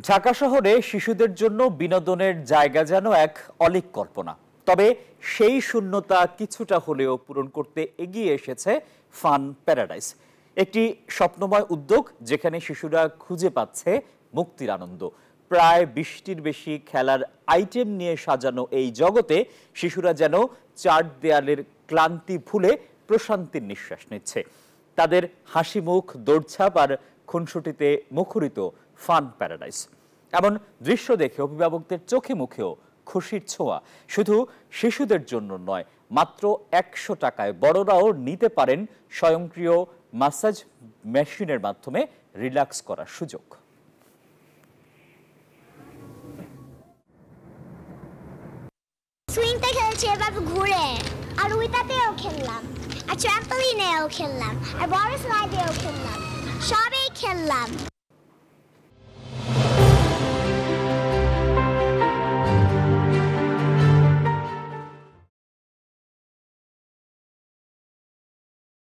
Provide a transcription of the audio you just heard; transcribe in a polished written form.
ঢাকা শহরে শিশুদের জন্য বিনোদনের জায়গা যেন এক অলীক কল্পনা। তবে সেই শূন্যতা কিছুটা হলেও পূরণ করতে এগিয়ে এসেছে ফান প্যারাডাইস, একটি স্বপ্নময় উদ্যোগ যেখানে শিশুরা খুঁজে পাচ্ছে মুক্তির আনন্দ। প্রায় 20টির বেশি খেলার আইটেম নিয়ে সাজানো এই জগতে শিশুরা যেন চার দেয়ালের ক্লান্তি ভুলে প্রশান্তির নিঃশ্বাস নিচ্ছে। তাদের হাসি মুখ, দৌড়ঝাঁপ আর খুনসুটিতে মুখরিত ফান প্যারাডাইস। এমন দৃশ্য দেখে অভিভাবকদের চোখে মুখেও খুশির ছোঁয়া। শুধু শিশুদের জন্য নয়, মাত্র 100 টাকায় বড়রাও নিতে পারেন স্বয়ংক্রিয় ম্যাসাজ মেশিনের মাধ্যমে রিল্যাক্স করার সুযোগ। সুইংটা খেলছি, এভাবে ঘুরে, আর উইটাতেও খেললাম, আর ট্র্যাম্পলিনেও খেললাম, আর বড় স্লাইডেও খেললাম, সবই খেললাম।